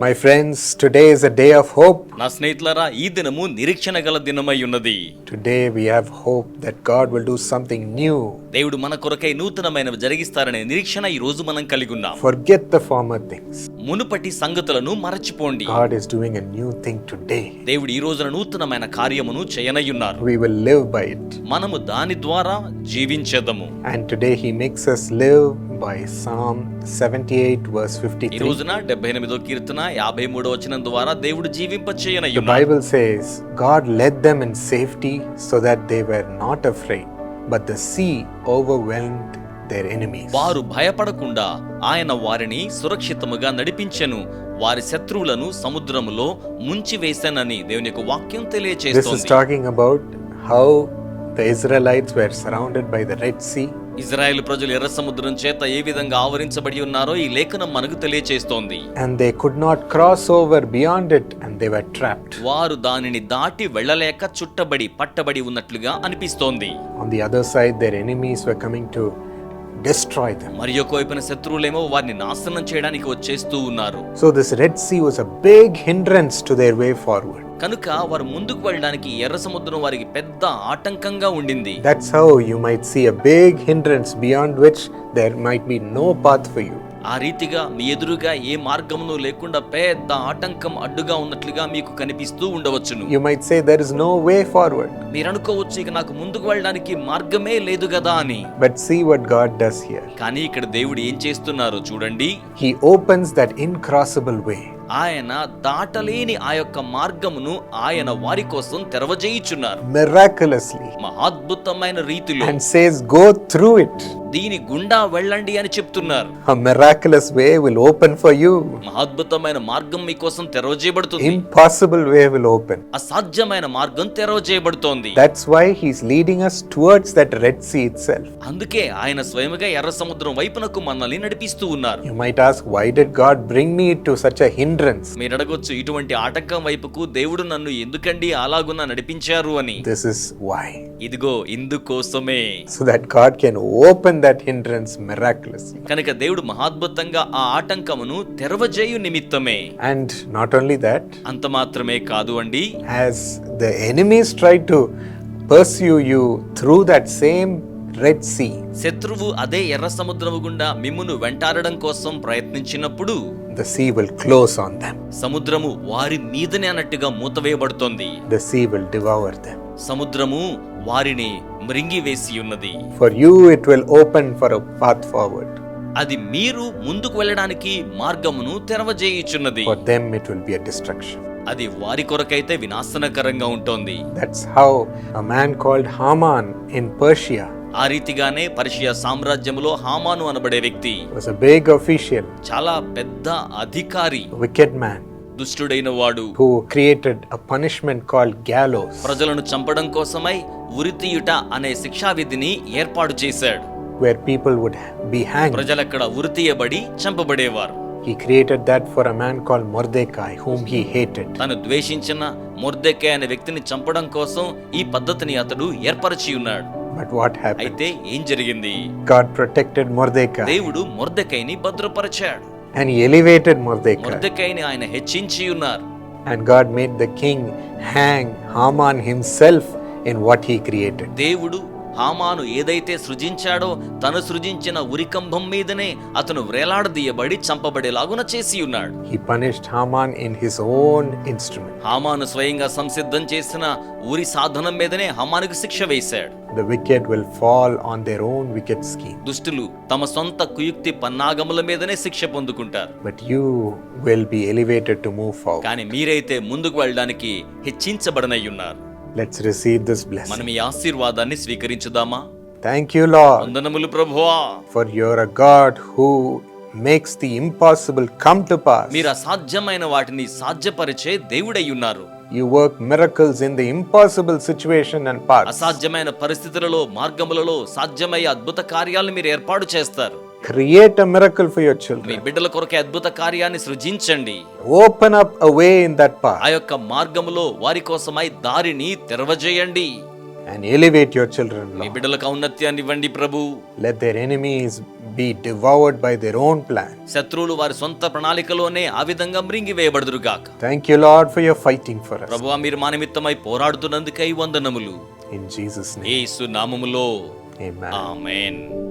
My friends, today is a day of hope. నా స్నేహితులారా, ఈ దినము నిరీక్షణ గల దినమై ఉన్నది. Today we have hope that God will do something new. దేవుడు మన కొరకై నూతనమైనవి జరిగిస్తారనే నిరీక్షణ ఈ రోజు మనం కలిగి ఉన్నాం. Forget the former things. మునుపటి సంగతులను మరచిపోండి. God is doing a new thing today. దేవుడు ఈ రోజున నూతనమైన కార్యమును చేయనయ్యున్నారు. We will live by it. మనము దాని ద్వారా జీవించేదము. And today he makes us live by Psalm 78 verse ఈ 53. రోజున 78వ కీర్తన 53వ వచనం ద్వారా దేవుడు The జీవింపచేయనయ్యున్నారు. Bible says, God led them in safety so that they were not afraid, but the sea overwhelmed their enemies. వారు భయపడకుండా ఆయన వారిని సురక్షితముగా నడిపించెను, వారి శత్రువులను సముద్రములో ముంచివేసెనని దేవుని యొక్క వాక్యం This is తెలియజేస్తోంది. talking about how the Israelites were surrounded by the Red Sea. Israel ప్రజలు ఎర్ర సముద్రం చేత ఏ విధంగా ఆవరించబడి ఉన్నారో ఈ లేఖనం మనకు తెలియజేస్తోంది. And they could not cross over beyond it and they were trapped. వారు దానిని దాటి వెళ్ళలేక పట్టబడి ఉన్నట్లుగా అనిపిస్తోంది. On the other side, their enemies were coming to destroy them. మరి యొక్క వైపున శత్రువులేమో వారిని నాశనం చేయడానికి వచ్చేస్తూ ఉన్నారు. So this Red Sea was a big hindrance to their way forward. కనుక వారు ముందుకు వెళ్ళడానికి ఎర్ర సముద్రం వారికి పెద్ద ఆటంకంగా ఉండింది. That's how you might see a big hindrance beyond which there might be no path for you. ఆ రీతిగా మీ ఎదురుగా ఏ మార్గమును లేకుండా పెద్ద ఆటంకం అడ్డుగా ఉన్నట్లుగా మీకు కనిపిస్తూ ఉండవచ్చును. You might say there is no way forward. మీరు అనుకోవచ్చు, ఇక నాకు ముందుకు వెళ్ళడానికి మార్గమే లేదు కదా అని. But see what God does here. కానీ ఇక్కడ దేవుడు ఏం చేస్తున్నారో చూడండి. He opens that incrossable way. ఆయన దాటలేని ఆ యొక్క మార్గమును ఆయన వారి కోసం తెరవజేయుచున్నారు Miraculously. మహాద్భుతమైన రీతిలో. And says go through it. దీని గుండా వెళ్ళండి అని చెప్తున్నారు. A miraculous way will open for you. మహాద్భుతమైన మార్గం మీకోసం తెరవజేయబడుతుంది. Impossible way will open. అసాధ్యమైన మార్గం తెరవజేయబడుతోంది. That's why he's leading us towards that Red Sea itself. అందుకే ఆయన స్వయముగా ఎర్ర సముద్రం వైపునకు మనల్ని నడిపిస్తూ ఉన్నారు. You might ask, why did God bring me to such a hindrance? మీరు అడగొచ్చు, ఇటువంటి ఆటంకం వైపుకు దేవుడు నన్ను ఎందుకండి అలాగున నడిపించారు అని. This is why. ఇదిగో ఇందుకోసమే. So that God can open that hindrance miraculously. కనుక దేవుడు మహాద్భుతంగా ఆ ఆటంకమును తెరవజేయు నిమిత్తమే. And not only that, అంత మాత్రమే కాదు అండి, as the enemies tried to pursue you through that same Red Sea, శత్రువు అదే ఎర్ర సముద్రము గుండా మిమ్మును వెంటాడడం కోసం ప్రయత్నించినప్పుడు the sea will close on them. సముద్రము వారి మీదనే అన్నట్టుగా మూతవేయబడుతోంది. The sea will devour them. సముద్రము వారిని మృంగివేసి ఉన్నది. For you it will open for a path forward. అది మీరు ముందుకు వెళ్ళడానికి మార్గమును తెరవజేయుచున్నది. For them it will be a destruction. అది వారి కొరకైతే వినాశనకరంగా ఉంటుంది. That's how a man called Haman in Persia ఆ రీతిగానే పర్షియా సామ్రాజ్యములో హామాను అనబడే వ్యక్తి was a big official, చాలా పెద్ద అధికారి, wicked man, దుష్టుడైన వాడు, who created a punishment called gallows, ప్రజలను చంపడం కోసమై ఉరితీయుట అనే శిక్షా విధిని ఏర్పాటు చేశాడు. where people would be hanged. ప్రజలక్కడ ఉరితీయబడి చంపబడేవారు. He created that for a man called Mordecai, whom he hated. తను ద్వేషించిన మొర్దెకై అనే వ్యక్తిని చంపడం కోసం ఈ పద్ధతిని అతడు ఏర్పరిచి ఉన్నాడు. But what happened? అయితే ఏం జరిగింది? God protected Mordecai దేవుడు మొర్దెకైని భద్రపరిచాడు. and he elevated Mordecai. మొర్దెకైని ఆయన హెచ్చించి ఉన్నారు. And God made the king hang Haman himself in what he created. దేవుడు హామాను ఏదైతే సృజించాడో తను సృజించిన ఉరికంభం మీదనే అతను వ్రేలాడదీయబడి చంపబడేలాగున చేసి ఉన్నాడు. He punished Haman in his own instrument. హామాను స్వయంగా సంసిద్ధం చేసిన ఉరి సాధనం మీదనే హామానుకు శిక్ష వేశాడు. The wicked will fall on their own wicked scheme. దుష్టులు తమ సొంత కుయుక్తి పన్నాగముల మీదనే శిక్ష పొందుకుంటారు. But you will be elevated to move forward. కానీ మీరైతే ముందుకు వెళ్ళడానికి హెచ్చించబడనై ఉన్నారు. Let's receive this blessing. మనం ఈ ఆశీర్వాదాన్ని స్వీకరించుదామా? Thank you, Lord, వందనములు ప్రభువా. for you're a God who makes the impossible come to pass. మీరు అసాధ్యమైన వాటిని సాధ్యపరిచే దేవుడై ఉన్నారు. You work miracles in the impossible situation and paths. అసాధ్యమైన పరిస్థితులలో మార్గములలో సాధ్యమయ్యే అద్భుత కార్యాలను మీరు ఏర్పాటు చేస్తారు. Create a miracle for your me children. బిడ్డల కొరకే అద్భుత కార్యాన్ని సృజించండి. Open up a way in that path. ఆ యొక్క మార్గములో వారి కోసమై దారిని తెరవజేయండి. and elevate your children, me Lord. బిడ్డలకు ఔన్నత్యాన్ని ఇవ్వండి ప్రభు. Let their enemies be devoured by their own plan. శత్రువులు వారి సొంత ప్రణాళికలోనే ఆ విధంగా మృంగివేయబడుదురు గాక. Thank you, Lord, for your fighting for us. ప్రభువా, మీరు మా నిమిత్తమై పోరాడుతున్నందుకై వందనములు. In Jesus' name, యేసు నామములో amen. ఆమేన్.